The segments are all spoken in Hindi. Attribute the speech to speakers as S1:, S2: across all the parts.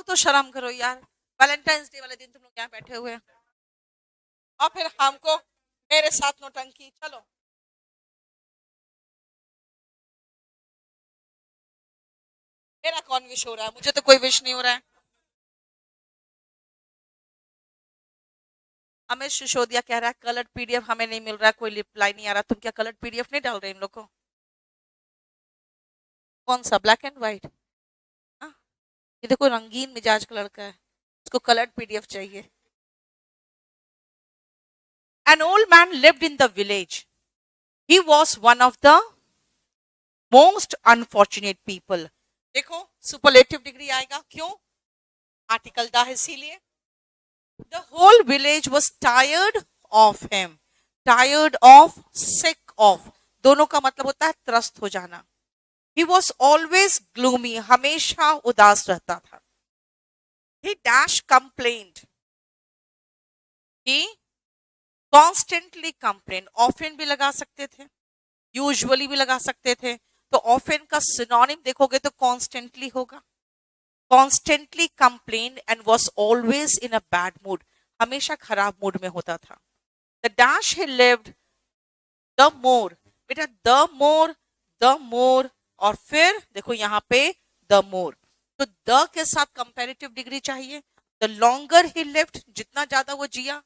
S1: तो शर्म करो यार, वैलेंटाइंस डे वाले दिन तुम लोग यहाँ बैठे हुए हैं और फिर हमको मेरे साथ नौटंकी। चलो मेरा कौन विश हो रहा है, मुझे तो कोई विश नहीं हो रहा है। अमित सिसोदिया कह रहा है कलर्ड पीडीएफ हमें नहीं मिल रहा है, कोई रिप्लाई नहीं आ रहा। तुम क्या कलर्ड पीडीएफ नहीं डाल रहे इन लोग को? कौन सा, ब्लैक एंड व्हाइट? ये देखो रंगीन मिजाज का लड़का है, उसको कलर्ड पीडीएफ चाहिए। An old man lived in the village. He was one of the most unfortunate people. देखो सुपरलेटिव डिग्री आएगा, क्यों? आर्टिकल दा है इसीलिए। The whole village was tired of him. Tired of, sick of, दोनों का मतलब होता है त्रस्त हो जाना। He was always gloomy. हमेशा उदास रहता था। He dash complained. He constantly complained. Often भी लगा सकते थे, यूजुअली भी लगा सकते थे। तो ऑफन का सिनोनिम देखोगे तो कॉन्स्टेंटली होगा। Constantly complain and was always in a bad mood, हमेशा खराब मूड में होता था। The dash he lived, the more, बेटा द मोर और फिर देखो यहाँ पे द मोर, तो द के साथ कंपैरेटिव डिग्री चाहिए। द लॉन्गर ही लिव्ड, जितना ज्यादा वो जिया।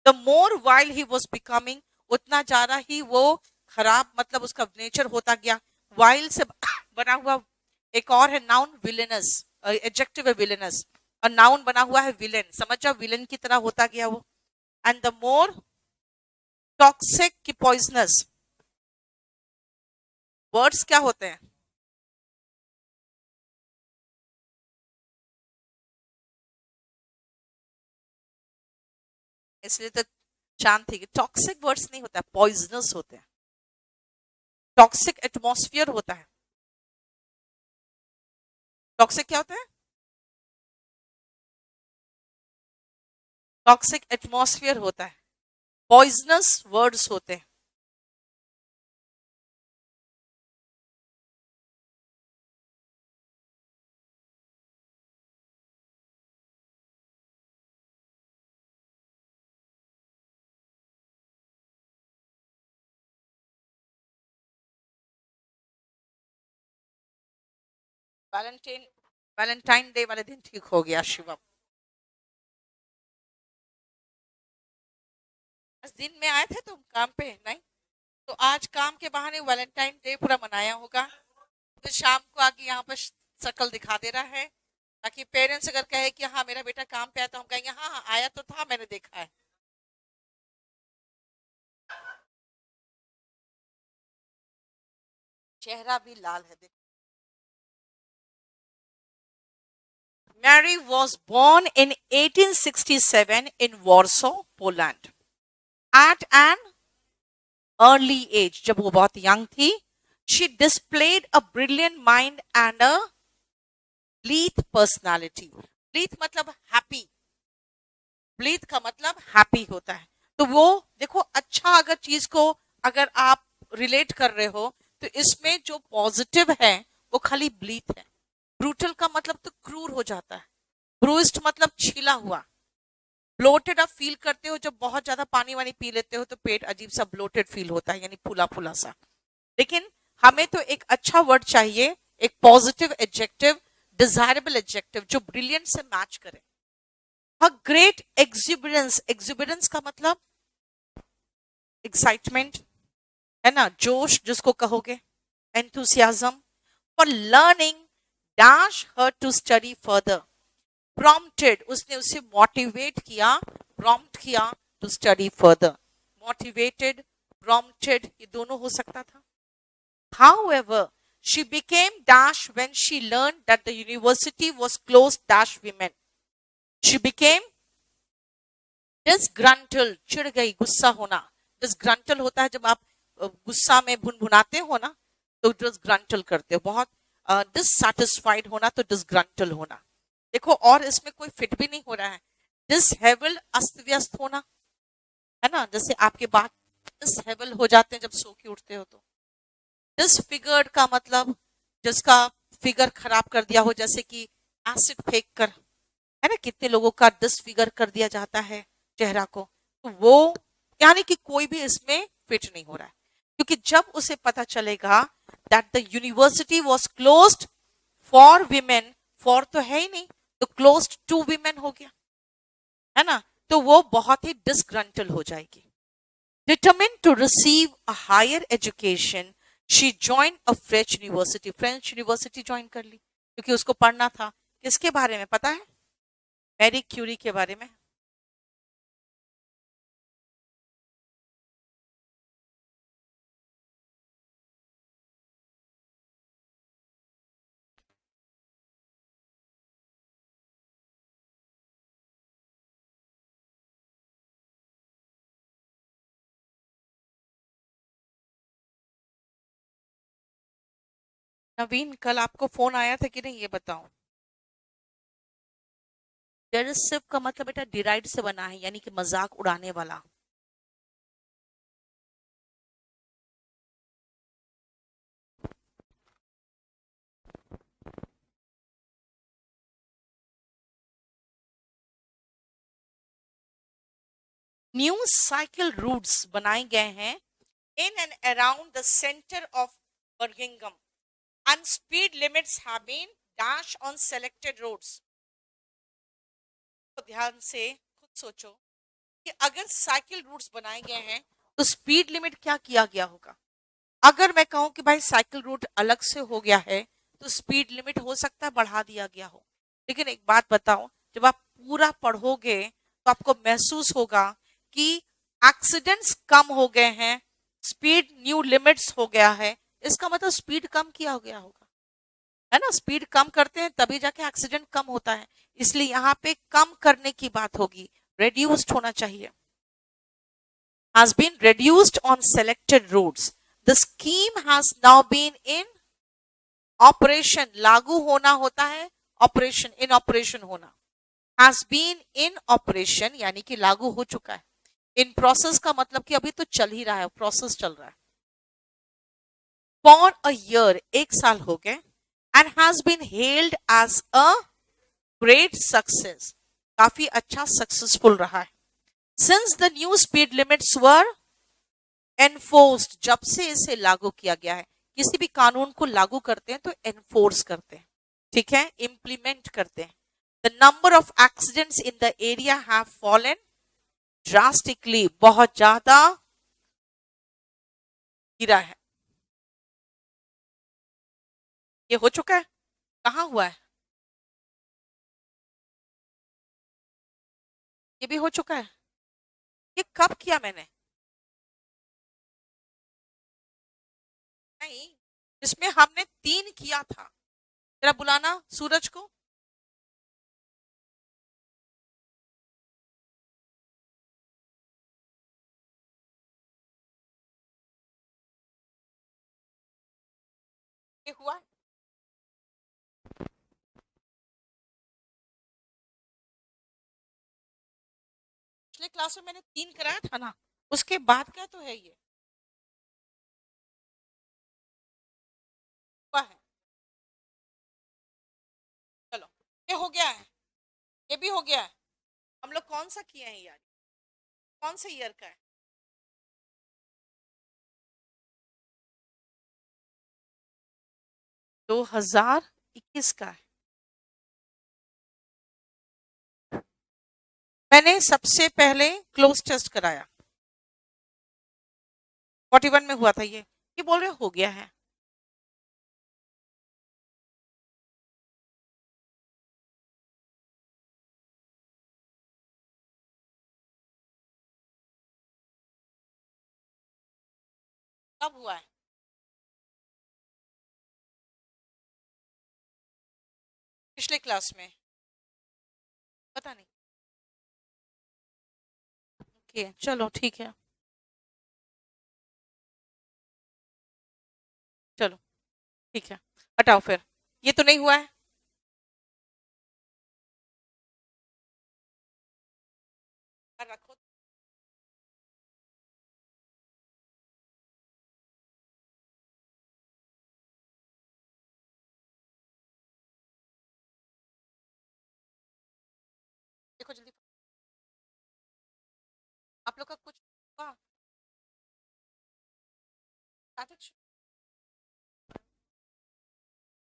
S1: The more while he was becoming, उतना ज्यादा ही वो खराब, मतलब उसका नेचर होता गया। वाइल से बना हुआ एक और है नाउन, विलेनस, एडजेक्टिव है विलेनस, और नाउन बना हुआ है विलेन, समझ जाओ विलेन की तरह होता गया वो। एंड द मोर टॉक्सिक की पॉइजनस, वर्ड्स क्या होते हैं? इसलिए तो शांत थी कि टॉक्सिक वर्ड्स नहीं होता है, पॉइजनस होते हैं। टॉक्सिक एटमॉस्फेयर होता है। टॉक्सिक क्या होता है? टॉक्सिक एटमॉस्फेयर होता है, पॉइजनस वर्ड्स होते हैं। वैलेंटाइन वैलेंटाइन डे वाले दिन ठीक हो गया शिवम। इस दिन में आए थे तुम काम पे नहीं, तो आज काम के बहाने वैलेंटाइन डे पूरा मनाया होगा। तो शाम को आके यहाँ पर शक्ल दिखा दे रहा है, ताकि पेरेंट्स अगर कहे कि हाँ मेरा बेटा काम पे आया, तो हम कहेंगे हाँ हाँ आया तो था, मैंने देखा है। चेहरा भी लाल है देखो। Mary was born in 1867 in Warsaw, Poland. At an early age, जब वो बहुत यंग थी, she displayed a brilliant mind and a blithe personality. Blithe मतलब हैप्पी, ब्लीथ का मतलब हैप्पी होता है। तो वो देखो अच्छा, अगर चीज को अगर आप रिलेट कर रहे हो तो इसमें जो पॉजिटिव है वो खाली ब्लीथ है। ब्रूटल का मतलब तो क्रूर हो जाता है, ब्रूस्ड मतलब छीला हुआ। ब्लोटेड आप फील करते हो जब बहुत ज्यादा पानी वानी पी लेते हो तो पेट अजीब सा ब्लोटेड फील होता है, यानी फूला फूला सा। लेकिन हमें तो एक अच्छा वर्ड चाहिए, एक पॉजिटिव एडजेक्टिव, डिजायरेबल एडजेक्टिव जो ब्रिलियंट से मैच करे। हर ग्रेट एक्सुबरेंस, एक्सुबरेंस का मतलब एक्साइटमेंट है ना, जोश जिसको कहोगे, enthusiasm for learning dash her to study further. Prompted, उसने उसे मोटिवेट किया, प्रॉम्प्ट किया to study further. Motivated, prompted, ये दोनों हो सकता था। However, she became dash when she learned that the university was closed dash women. She became disgruntled, चिढ़ गई, गुस्सा होना। disgruntled होता है जब आप गुस्सा में भुनभुनाते हो ना, तो disgruntled करते हो, बहुत dissatisfied होना, तो disgruntled होना। देखो और इसमें कोई फिट भी नहीं हो रहा है। disheveled, अस्त व्यस्त होना है ना, जैसे आपके बात disheveled हो जाते हैं जब सो के उठते हो तो। डिसफिगर्ड का मतलब जिसका फिगर खराब कर दिया हो, जैसे कि एसिड फेंक कर है ना, कितने लोगों का डिसफिगर कर दिया जाता है चेहरा को, तो वो यानी कि कोई भी इसमें फिट नहीं हो रहा है, क्योंकि जब उसे पता चलेगा that the university was closed for women, for तो है ही नहीं, तो क्लोज्ड टू विमेन हो गया, है ना, तो वो बहुत ही डिसग्रंटल हो जाएगी। Determined to receive a higher education, she joined a French university. French university join कर ली, क्योंकि उसको पढ़ना था किसके बारे में पता है? मैरी क्यूरी के बारे में। नवीन, कल आपको फोन आया था कि नहीं ये बताओ। डेरिसिव का मतलब बेटा डिराइड से बना है, यानी कि मजाक उड़ाने वाला। न्यू साइकिल रूट्स बनाए गए हैं in and around the center of Birmingham, and speed limits have been dashed on selected roads. तो ध्यान से खुद सोचो कि अगर साइकिल रूट्स बनाए गए हैं तो स्पीड लिमिट क्या किया गया होगा। अगर मैं कहूं कि भाई साइकिल रूट अलग से हो गया है तो स्पीड लिमिट हो सकता है बढ़ा दिया गया हो, लेकिन एक बात बताओ, जब आप पूरा पढ़ोगे तो आपको महसूस होगा कि एक्सीडेंट्स कम हो गए हैं, स्पीड न्यू लिमिट्स हो गया है, इसका मतलब स्पीड कम किया हो गया होगा, है ना। स्पीड कम करते हैं तभी जाके एक्सीडेंट कम होता है, इसलिए यहाँ पे कम करने की बात होगी, reduced होना चाहिए। has been reduced on selected routes. The scheme has now been in operation. लागू होना होता है ऑपरेशन, इन ऑपरेशन होना। has been in operation यानी कि लागू हो चुका है। इन प्रोसेस का मतलब कि अभी तो चल ही रहा है, प्रोसेस चल रहा है। for a year, एक साल हो गए, and has been hailed as a great success, काफी अच्छा सक्सेसफुल रहा है। since the new speed limits were enforced, जब से इसे लागू किया गया है, किसी भी कानून को लागू करते हैं तो एनफोर्स करते हैं, ठीक है, इंप्लीमेंट करते हैं। The number of accidents in the area have fallen drastically, बहुत ज्यादा गिरा है। ये हो चुका है, कहां हुआ है? ये भी हो चुका है। ये कब किया मैंने? नहीं, इसमें हमने 3 किया था। जरा बुलाना सूरज को। ये हुआ, पिछले क्लास में मैंने 3 कराया था ना, उसके बाद का तो है ये हुआ है। चलो, ये हो गया है, ये भी हो गया है। हम लोग कौन सा किए हैं यार, कौन से ईयर का है? 2021 का है। मैंने सबसे पहले क्लोज टेस्ट कराया, 41 में हुआ था ये बोल रहे हो गया है। कब हुआ है? पिछले क्लास में, पता नहीं। ओके चलो ठीक है, चलो ठीक है, हटाओ फिर, ये तो नहीं हुआ है। रखो। देखो जल्दी, आप लोग का कुछ हुआ? स्टैटिक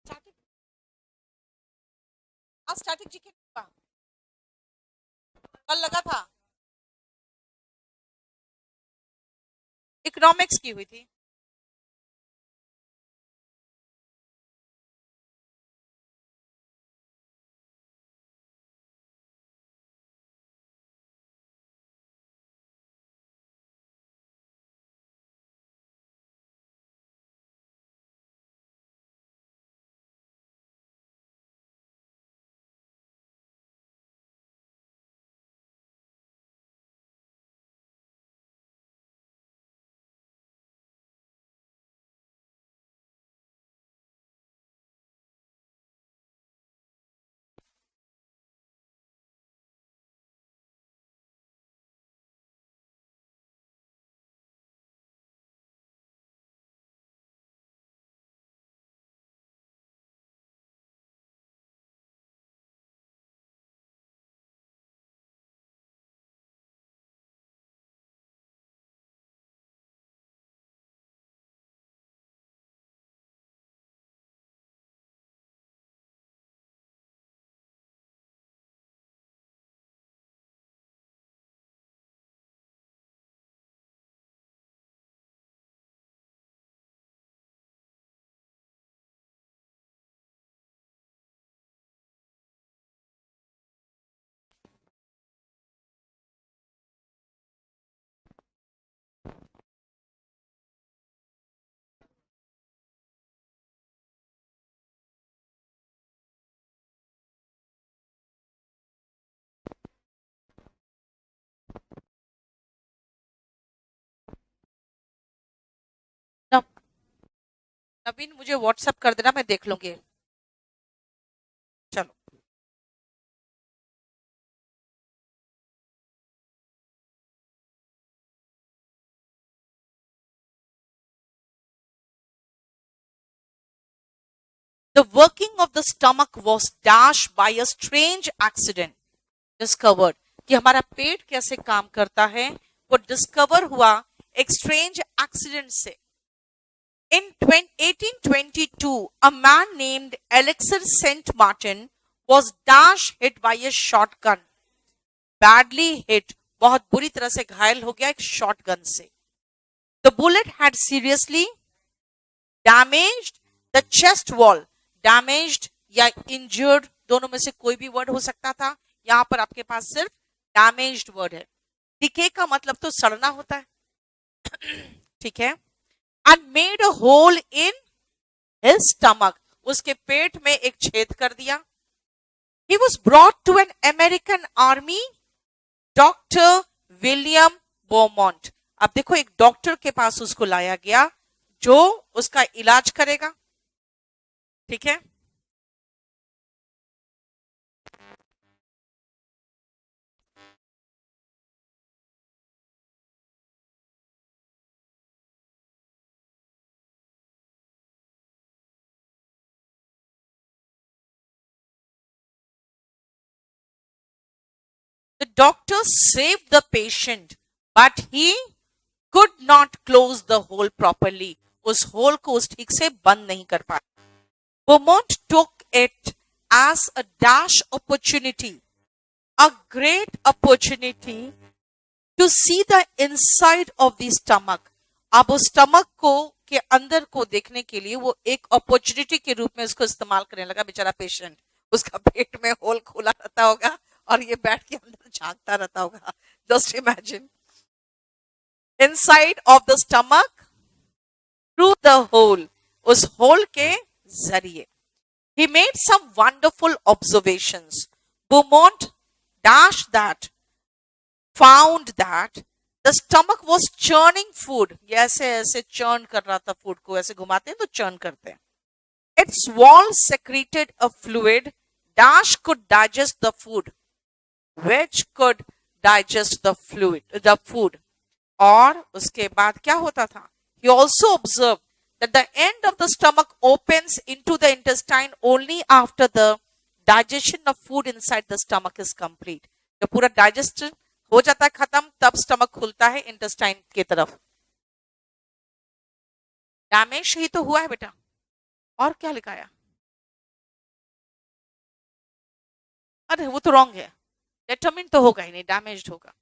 S1: स्टैटिक आज स्टैटिक जी के हुआ? कल लगा था, इकोनॉमिक्स की हुई थी। नवीन मुझे व्हाट्सएप कर देना, मैं देख लूंगी। चलो, the working of the stomach was dashed by a strange accident discovered। कि हमारा पेट कैसे काम करता है वो डिस्कवर हुआ एक स्ट्रेंज एक्सीडेंट से। In 1822, a man named Alexander St. Martin was dash hit by a shotgun. Badly hit, बहुत बुरी तरह से घायल हो गया एक शॉटगन से। The bullet had seriously damaged the chest wall. Damaged या injured, दोनों में से कोई भी वर्ड हो सकता था। यहां पर आपके पास सिर्फ डैमेज्ड वर्ड है। डिके का मतलब तो सड़ना होता है, ठीक है। And made a hole in his stomach, उसके पेट में एक छेद कर दिया। He was brought to an American army doctor William Beaumont। अब देखो एक डॉक्टर के पास उसको लाया गया जो उसका इलाज करेगा, ठीक है। The doctor saved the patient, but he could not close the hole properly। उस होल को उस ठीक से बंद नहीं कर पाया। Beaumont took it as a dash opportunity, a great opportunity to see the inside of the stomach। अब उस स्टमक को के अंदर को देखने के लिए वो एक अपॉर्चुनिटी के रूप में उसको इस्तेमाल करने लगा। बेचारा पेशेंट, उसका पेट में होल खुला रहता होगा और ये बैठ के अंदर झांकता रहता होगा। Just imagine, inside of the stomach through the hole, उस होल के जरिए। He made some wonderful observations। Beaumont found that the stomach was churning food। ये ऐसे ऐसे churn कर रहा था फूड को, ऐसे घुमाते हैं तो churn करते हैं। Its wall secreted a fluid dash could digest the food, which could digest the food। और उसके बाद क्या होता था? He also observed that the end of the stomach opens into the intestine only after the digestion of food inside the stomach is complete। जब पूरा डाइजेस्ट हो जाता है खत्म, तब स्टमक खुलता है इंटेस्टाइन की तरफ। डैमेज ही तो हुआ है बेटा, और क्या लिखाया? अरे वो तो रॉन्ग है, डिटरमिन तो होगा ही नहीं, डैमेज्ड होगा।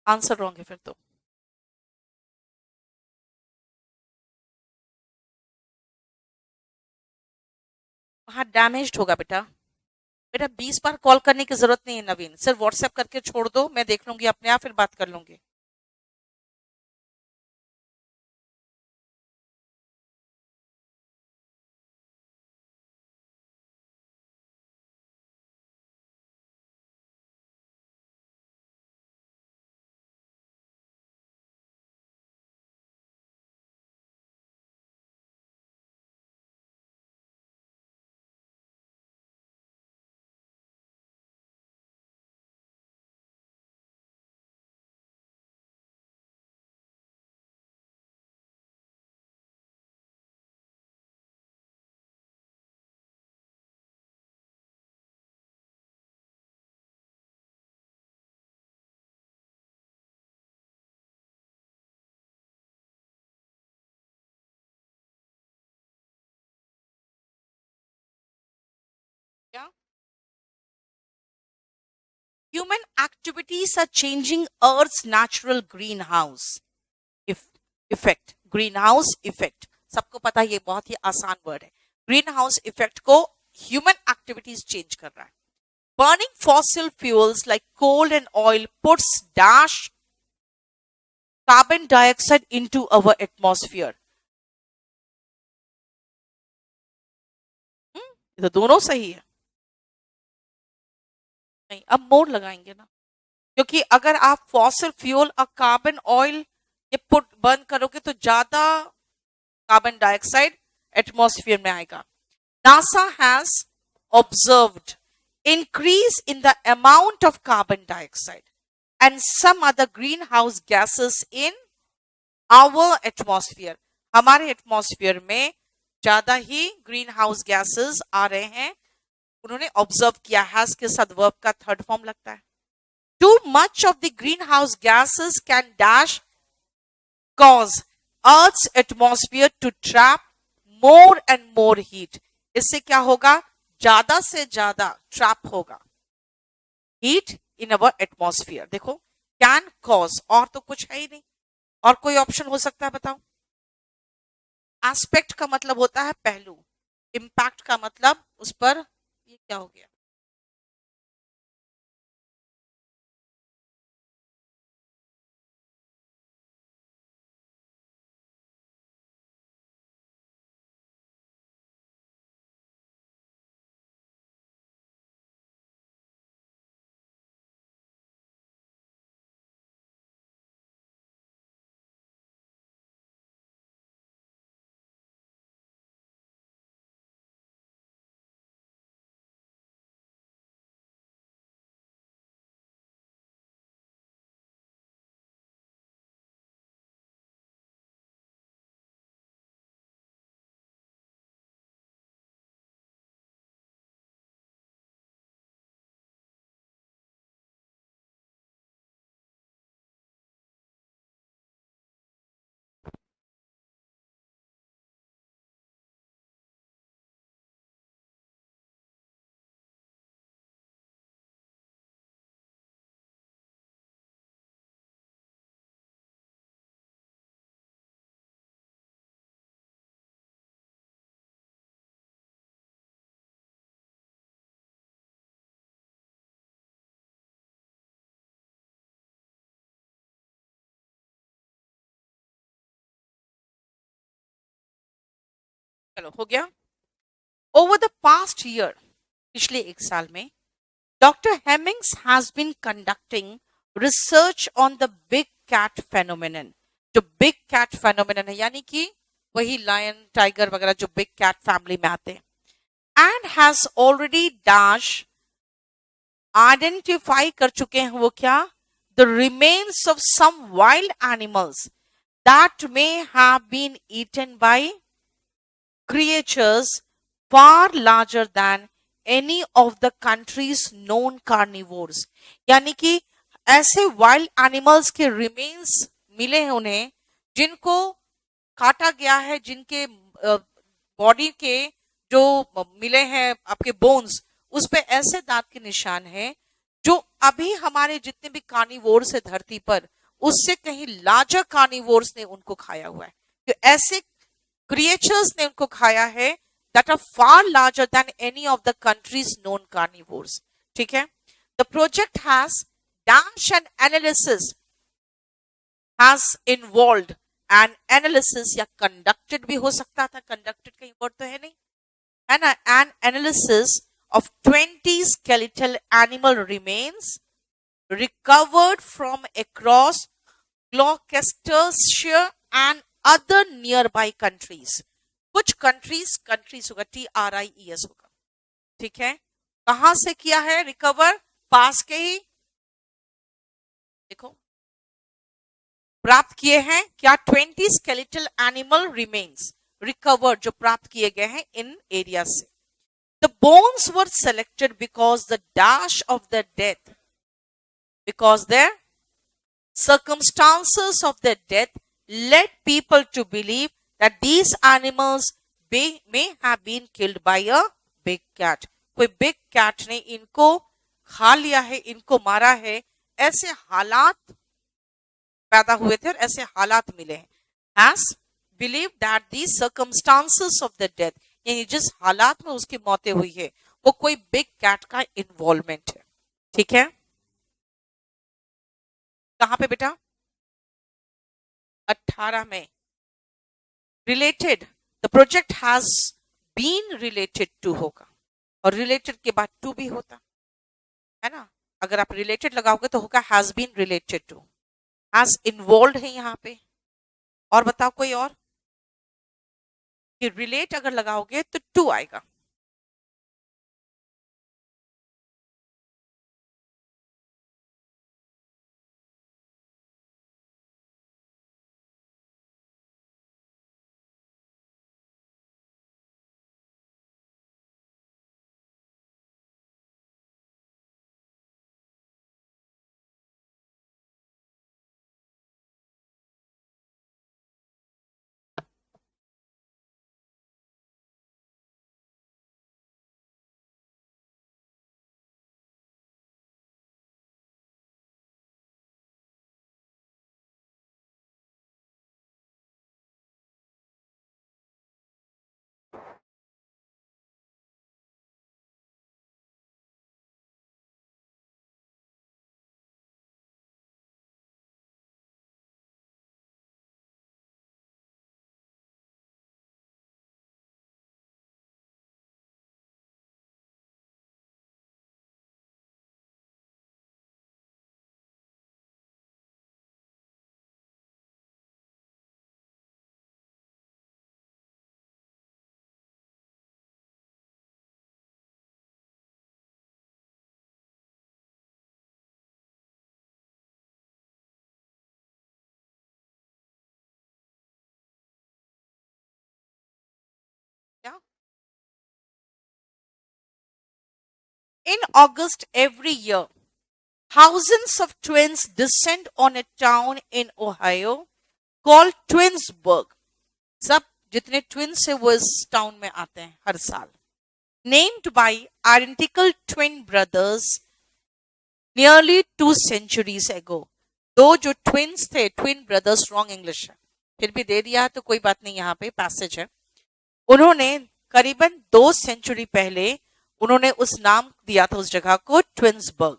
S1: आंसर रॉन्ग है फिर तो। हाँ डैमेज्ड होगा बेटा। बेटा 20 बार कॉल करने की जरूरत नहीं है नवीन, सिर्फ व्हाट्सएप करके छोड़ दो, मैं देख लूंगी अपने आप, फिर बात कर लूंगी। क्या? Human activities are changing Earth's natural greenhouse effect. Greenhouse effect, सबको पता है, ये बहुत ही आसान वर्ड है। ग्रीन हाउस इफेक्ट को ह्यूमन एक्टिविटीज चेंज कर रहा है। Burning fossil fuels like coal and oil puts dash carbon dioxide into our atmosphere. ये तो दोनों सही है। नहीं, अब मोड़ लगाएंगे ना, क्योंकि अगर आप फॉसिल फ्यूल और कार्बन ऑयल ये पुट बर्न करोगे तो ज्यादा कार्बन डाइऑक्साइड एटमॉस्फेयर में आएगा। NASA has observed increase in the amount of carbon dioxide and some other greenhouse gases in our atmosphere. हमारे एटमॉस्फेयर में ज्यादा ही ग्रीन हाउस गैसेस आ रहे हैं। उन्होंने ऑब्जर्व किया, हैज के साथ वर्ब का थर्ड फॉर्म लगता है। Too much of the greenhouse gases can dash cause Earth's atmosphere to trap more and more heat. इससे क्या होगा? ज्यादा से ज्यादा ट्रैप होगा हीट इन अवर एटमॉस्फेयर। देखो, कैन कॉज, और तो कुछ है ही नहीं, और कोई ऑप्शन हो सकता है बताओ? एस्पेक्ट का मतलब होता है पहलू, इंपैक्ट का मतलब उस पर, ये क्या हो गया? चलो हो गया। ओवर द पास्ट ईयर, पिछले एक साल में, doctor Hemmings has been conducting research on the big cat phenomenon. जो बिग कैट फेनोमेनन है, यानी कि वही लायन टाइगर वगैरह जो बिग कैट फैमिली में आते हैं, and has already dash identify कर चुके हैं वो क्या? The remains of some wild animals that may have been eaten by creatures far larger than any of the country's known carnivores. यानी कि ऐसे वाइल्ड एनिमल्स के रिमेन्स मिले हैं उन्हें जिनको काटा गया है, जिनके बॉडी के जो मिले हैं आपके बोन्स, उस पे ऐसे दांत के निशान हैं जो अभी हमारे जितने भी कार्निवोर्स है धरती पर, उससे कहीं लार्जर कार्निवोर्स ने उनको खाया हुआ है। तो ऐसे क्रिएचर्स ने उनको खाया है that are far larger than any of the country's known carnivores. ठीक है? The project has dash and analysis has involved an analysis या conducted भी हो सकता था, conducted कहीं वर्ड तो है नहीं, है ना? An analysis of 20 skeletal animal remains recovered from across Gloucestershire and other nearby countries. कुछ कंट्रीज होगा, TRIES होगा, ठीक है? कहां से किया है रिकवर? पास के ही देखो प्राप्त किए हैं क्या? 20 स्केलेटल एनिमल रिमेन्स रिकवर्ड, जो प्राप्त किए गए हैं इन एरिया से। The bones were selected because the dash of the death, because the circumstances of their death led people to believe that these animals may have been killed by a big cat. कोई big cat ने इनको खा लिया है, इनको मारा है, ऐसे हालात पैदा हुए थे और ऐसे हालात मिले हैं। Has believed that these circumstances of the death, यानी जिस हालात में उसकी मौतें हुई है वो कोई big cat का इन्वॉल्वमेंट है। ठीक है? कहां पे बेटा? 18 में। Related, the project has been related to होगा, और रिलेटेड के बाद टू भी होता है ना। अगर आप रिलेटेड लगाओगे तो होगा has been related to, has involve है यहां पे। और बताओ कोई और कि रिलेट अगर लगाओगे तो टू आएगा। क्या? In August every year, thousands of twins descend on a town in Ohio called Twinsburg. सब जितने ट्विन्स है वो इस टाउन में आते हैं हर साल। Named by identical twin brothers nearly 2 centuries ago. दो जो ट्विन्स थे, ट्विन ब्रदर्स, रॉन्ग इंग्लिश है, फिर भी दे दिया है तो कोई बात नहीं, यहाँ पे पैसेज है। उन्होंने करीबन 2 सेंचुरी पहले उन्होंने उस नाम दिया था उस जगह को, Twinsburg.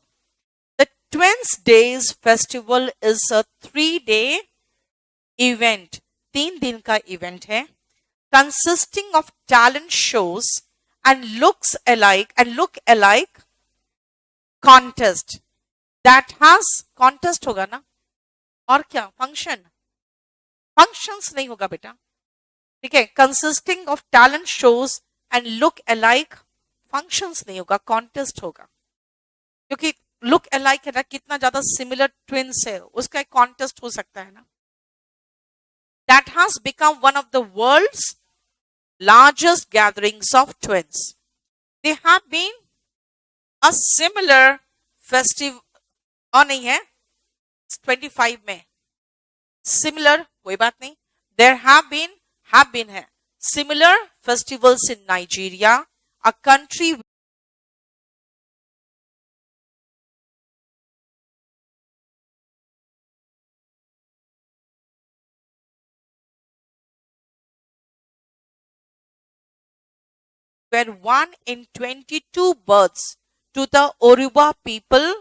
S1: The twins days festival is a 3-day event, 3 दिन का इवेंट है, consisting of talent shows and look alike contest that has, contest होगा ना, और क्या फंक्शंस नहीं होगा बेटा, ठीक है। Consisting of talent shows and look alike, functions नहीं होगा, कॉन्टेस्ट होगा, क्योंकि लुक अलाइक है ना, कितना ज्यादा सिमिलर ट्विन्स है उसका एक कॉन्टेस्ट हो सकता है ना। That has become one of the world's largest gatherings of twins. They have been a similar festive, और नहीं है 25 में similar, कोई बात नहीं. There have been है similar festivals in Nigeria, a country where 1 in 22 births to the Yoruba people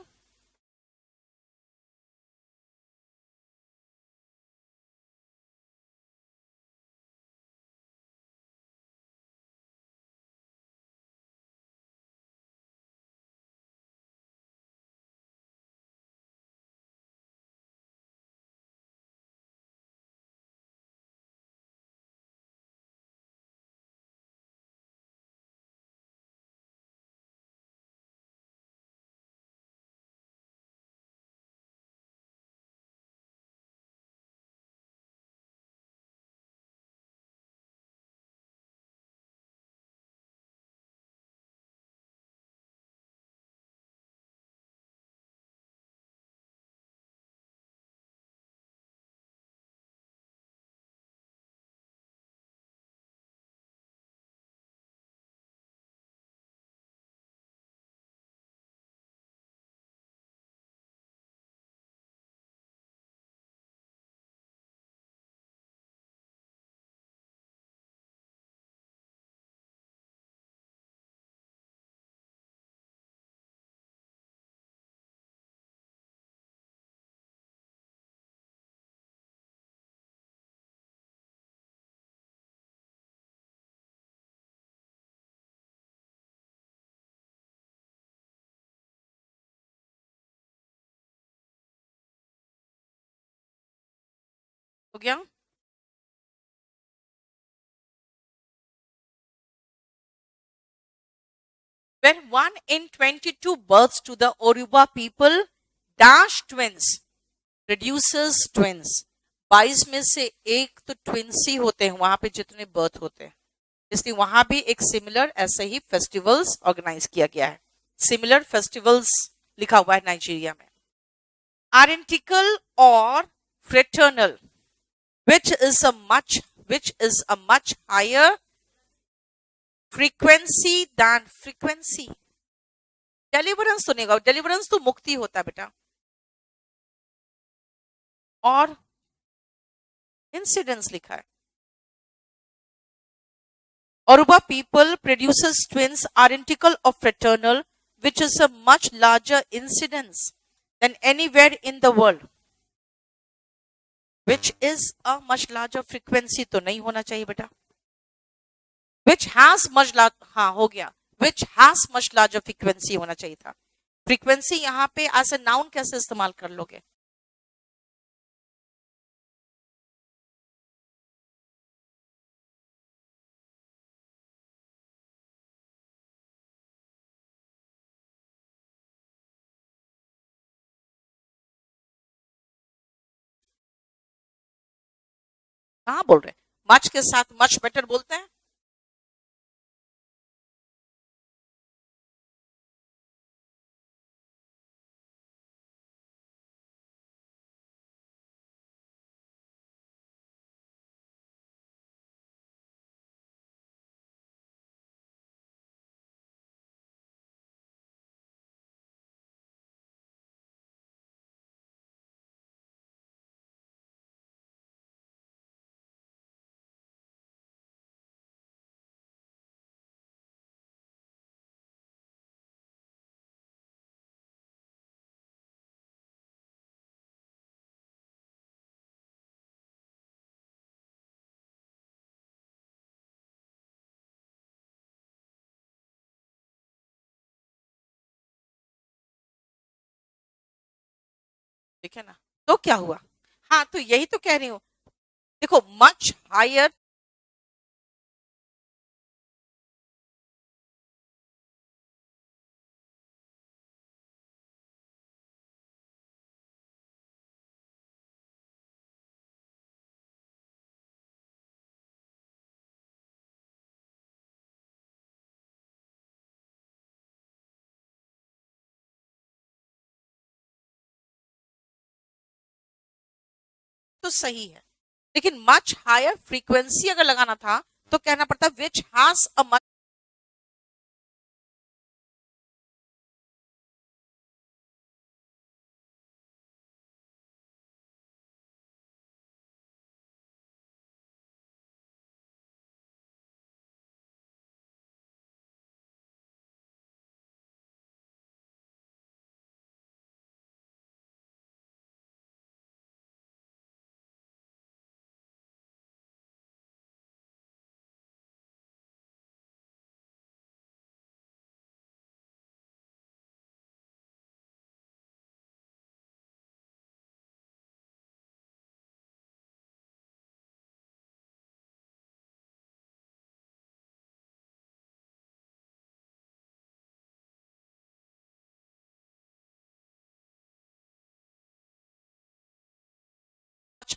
S1: हो गया. When 1 in 22 births to the Yoruba people dash twins produces twins. 22 में से एक तो ट्विंस ही होते हैं वहां पे जितने बर्थ होते हैं, इसलिए वहां भी एक सिमिलर ऐसे ही फेस्टिवल्स ऑर्गेनाइज किया गया है. सिमिलर फेस्टिवल्स लिखा हुआ है नाइजीरिया में. आइडेंटिकल और fraternal which is a much higher frequency than frequency. Deliverance तो नहीं होगा, डेलिवरेंस तो मुक्ति होता है बेटा, और इंसिडेंस लिखा है. Yoruba people produces twins identical or fraternal, which is a much larger incidence than anywhere in the world. Which is a much larger frequency तो नहीं होना चाहिए बेटा. Which has much larger, हाँ हो गया, which has much larger frequency होना चाहिए था. फ्रीक्वेंसी यहाँ पे एज ए नाउन कैसे इस्तेमाल कर लोगे? कहाँ बोल रहे? मच के साथ मच बेटर बोलते हैं. ठीक है ना? तो क्या हुआ? हाँ तो यही तो कह रही हूँ. देखो मच हायर सही है, लेकिन मच हायर फ्रीक्वेंसी अगर लगाना था तो कहना पड़ता which has a much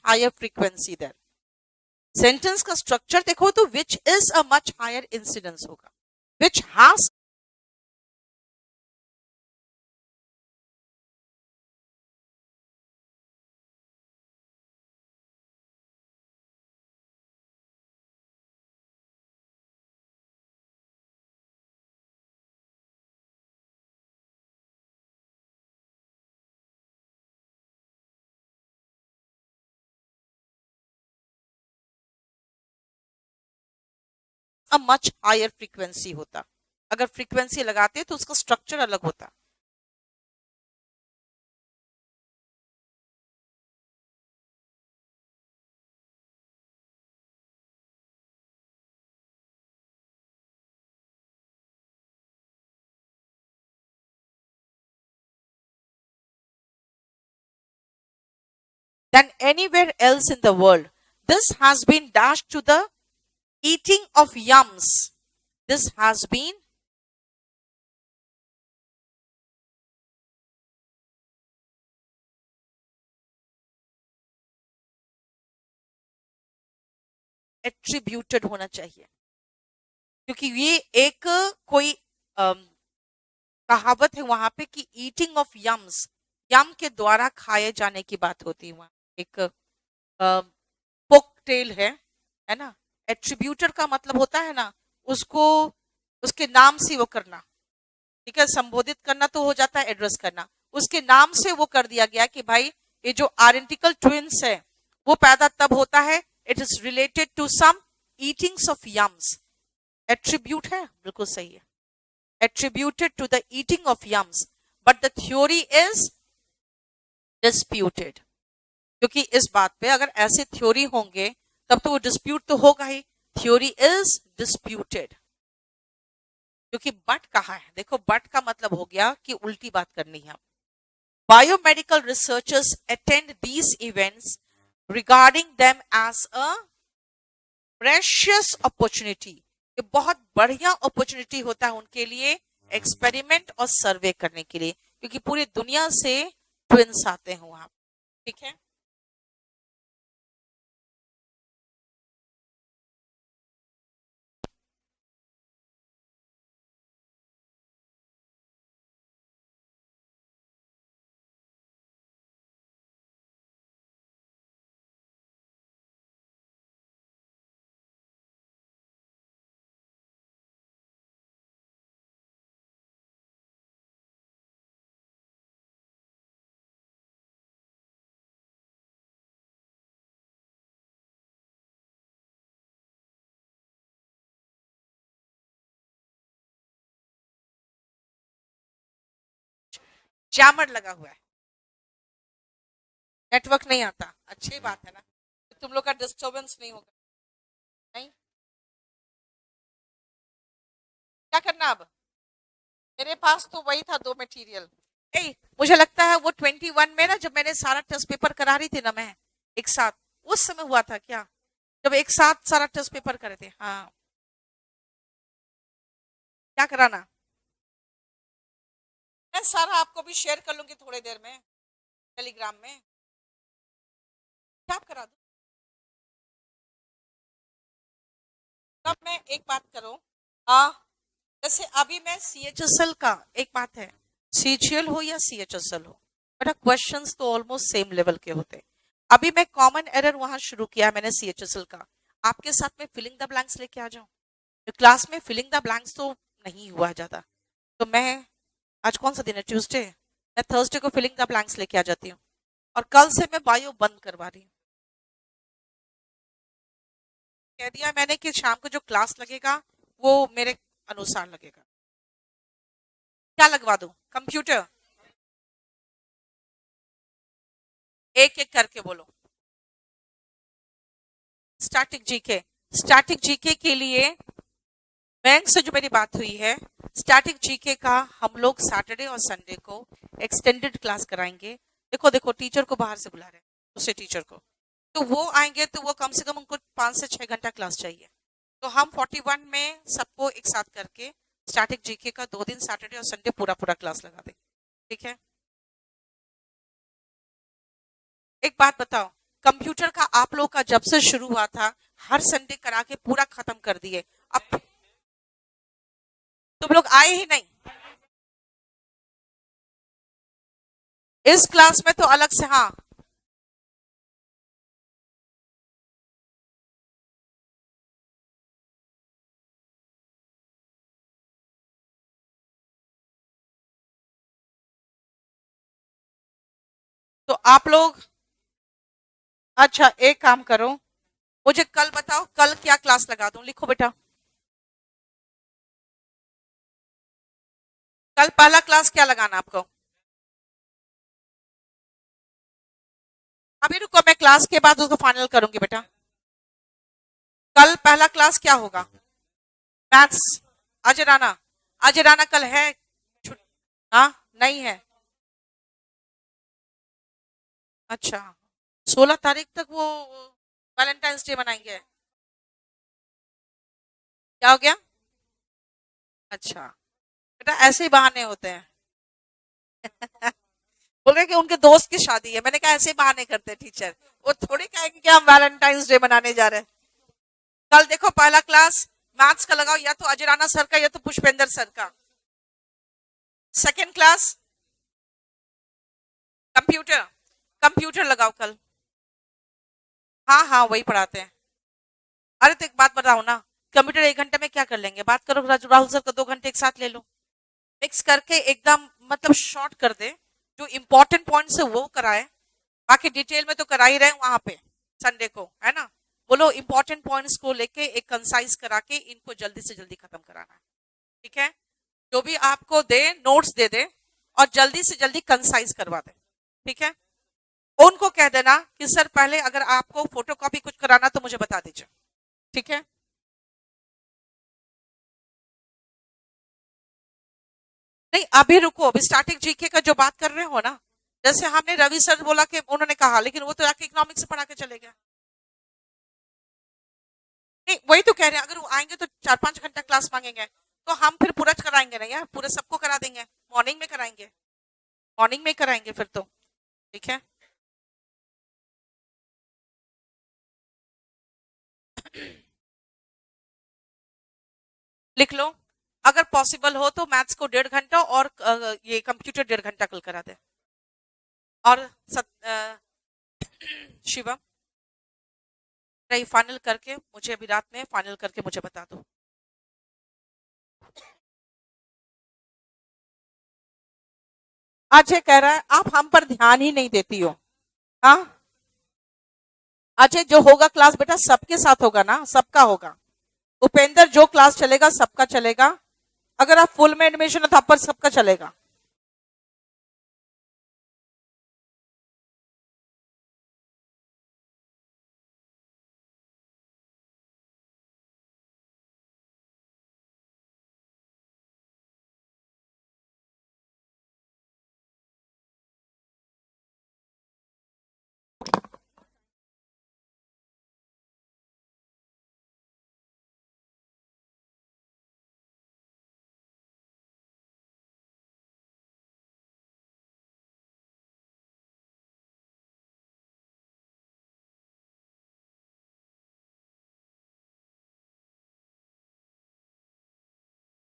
S1: higher frequency there. Sentence का स्ट्रक्चर देखो तो which is a much higher incidence होगा, which has a much higher frequency होता। अगर फ्रीक्वेंसी लगाते तो उसका स्ट्रक्चर अलग होता। Than anywhere else in the world. This has been dashed to the eating of yums. This has been attributed होना चाहिए, क्योंकि ये एक कोई कहावत है वहां पे कि ईटिंग ऑफ यम्स, यम के द्वारा खाए जाने की बात होती है। वहां एक पोक टेल है ना। एट्रीब्यूटर का मतलब होता है ना उसको उसके नाम से वो करना, ठीक है, संबोधित करना तो हो जाता है, एड्रेस करना, उसके नाम से वो कर दिया गया कि भाई ये जो आइडेंटिकल ट्विंस है वो पैदा तब होता है, it is related to some eatings of yams. Attribute है, बिल्कुल सही है, attributed to the eating of yams, but the theory is disputed। क्योंकि इस बात पे अगर ऐसे थ्योरी होंगे तब तो वो डिस्प्यूट तो होगा ही, थ्योरी इज डिस्प्यूटेड। क्योंकि बट कहा है, देखो बट का मतलब हो गया कि उल्टी बात करनी है। Biomedical researchers attend these events regarding them as a precious opportunity. ये बहुत बढ़िया अपॉर्चुनिटी होता है उनके लिए एक्सपेरिमेंट और सर्वे करने के लिए, क्योंकि पूरी दुनिया से ट्विंस आते हैं वहां, ठीक है। जैमर लगा हुआ है, नेटवर्क नहीं आता, अच्छी बात है ना, तुम लोग का डिस्टर्बेंस नहीं होगा। नहीं, क्या करना अब, मेरे पास तो वही था दो मटेरियल। मुझे लगता है वो 21 में ना जब मैंने सारा टेस्ट पेपर करा रही थी ना मैं एक साथ, उस समय हुआ था क्या, जब एक साथ सारा टेस्ट पेपर करे थे। हाँ, क्या कराना, मैं सारा आपको भी शेयर कर लूंगी थोड़ी देर में टेलीग्राम में, क्या करा दूं। तब मैं एक बात करूं, जैसे अभी मैं CHSL का, एक बात है CGL हो या CHSL हो, बेटा क्वेश्चंस तो ऑलमोस्ट सेम लेवल के होते हैं। अभी मैं कॉमन एरर वहां शुरू किया मैंने CHSL का, आपके साथ में फिलिंग द ब्लैंक्स लेके आ जाऊं। तो क्लास में फिलिंग द ब्लैंक्स तो नहीं हुआ ज्यादा, तो मैं आज कौन सा दिन है, ट्यूसडे, मैं थर्सडे को फिलिंग द ब्लैंक्स लेके आ जाती हूँ और कल से मैं बायो बंद करवा रही हूँ। कह दिया मैंने कि शाम को जो क्लास लगेगा वो मेरे अनुसार लगेगा। क्या लगवा दूं, कंप्यूटर? एक एक करके बोलो। स्टैटिक जीके, स्टैटिक जीके के लिए बैंक से जो मेरी बात हुई है, स्टैटिक जीके का हम लोग सैटरडे और संडे को एक्सटेंडेड क्लास कराएंगे। देखो देखो टीचर को बाहर से बुला रहे हैं, दूसरे टीचर को, तो वो आएंगे तो वो कम से कम उनको 5 से 6 घंटा क्लास चाहिए। तो हम 41 में सबको एक साथ करके स्टैटिक जीके का 2 दिन सैटरडे और संडे पूरा पूरा क्लास लगा देंगे, ठीक है। एक बात बताओ, कंप्यूटर का आप लोग का जब से शुरू हुआ था हर संडे करा के पूरा खत्म कर दिए, अब तुम लोग आए ही नहीं। इस क्लास में तो अलग से, हाँ तो आप लोग, अच्छा एक काम करो, मुझे कल बताओ कल क्या क्लास लगा दूं, लिखो बेटा। कल पहला क्लास क्या लगाना आपको? अभी रुको, मैं क्लास के बाद उसको फाइनल करूंगी बेटा। कल पहला क्लास क्या होगा? मैथ्स। अजय राना कल है? हाँ नहीं है, अच्छा 16 तारीख तक वो वैलेंटाइंस डे मनाएंगे, क्या हो गया? अच्छा बेटा ऐसे ही बहाने होते हैं। बोल रहे कि उनके दोस्त की शादी है, मैंने कहा ऐसे ही बहाने करते हैं टीचर, वो थोड़ी कहेंगे कि हम वैलेंटाइंस डे मनाने जा रहे हैं। कल देखो पहला क्लास मैथ्स का लगाओ, या तो अजय राना सर का या तो पुष्पेंद्र सर का। सेकेंड क्लास कंप्यूटर, कंप्यूटर लगाओ कल। हाँ हाँ वही पढ़ाते हैं। अरे तो एक बात बताओ ना, कंप्यूटर 1 घंटे में क्या कर लेंगे, बात करो, राहुल सर का 2 घंटे एक साथ ले लो, मिक्स करके एकदम मतलब शॉर्ट कर दे, जो इंपॉर्टेंट पॉइंट्स है वो कराए, बाकी डिटेल में तो करा ही रहे वहां पे संडे को, है ना। बोलो इंपॉर्टेंट पॉइंट्स को लेके एक कंसाइज करा के इनको जल्दी से जल्दी खत्म कराना है, ठीक है। जो भी आपको दे नोट्स दे दे और जल्दी से जल्दी कंसाइज करवा दे, ठीक है। उनको कह देना कि सर पहले अगर आपको फोटोकॉपी कुछ कराना तो मुझे बता दीजिए, ठीक है। नहीं अभी रुको, अभी स्टैटिक जीके का जो बात कर रहे हो ना, जैसे हमने रवि सर बोला कि उन्होंने कहा, लेकिन वो तो जाके इकोनॉमिक्स से पढ़ा के चले गए। नहीं वही तो कह रहे हैं, अगर वो आएंगे तो 4-5 घंटा क्लास मांगेंगे, तो हम फिर पूरा कराएंगे ना यार, पूरे सबको करा देंगे, मॉर्निंग में कराएंगे, मॉर्निंग में कराएंगे फिर तो, ठीक है। लिख लो, अगर पॉसिबल हो तो मैथ्स को 1.5 घंटा और ये कंप्यूटर 1.5 घंटा कल करा दे। और शिवम नहीं, फाइनल करके मुझे अभी रात में फाइनल करके मुझे बता दो। अजय कह रहा है आप हम पर ध्यान ही नहीं देती हो। हाँ अजय, जो होगा क्लास बेटा सबके साथ होगा ना, सबका होगा। उपेंद्र जो क्लास चलेगा सबका चलेगा, अगर आप फुल में एडमिशन हो तो आप पर सबका चलेगा।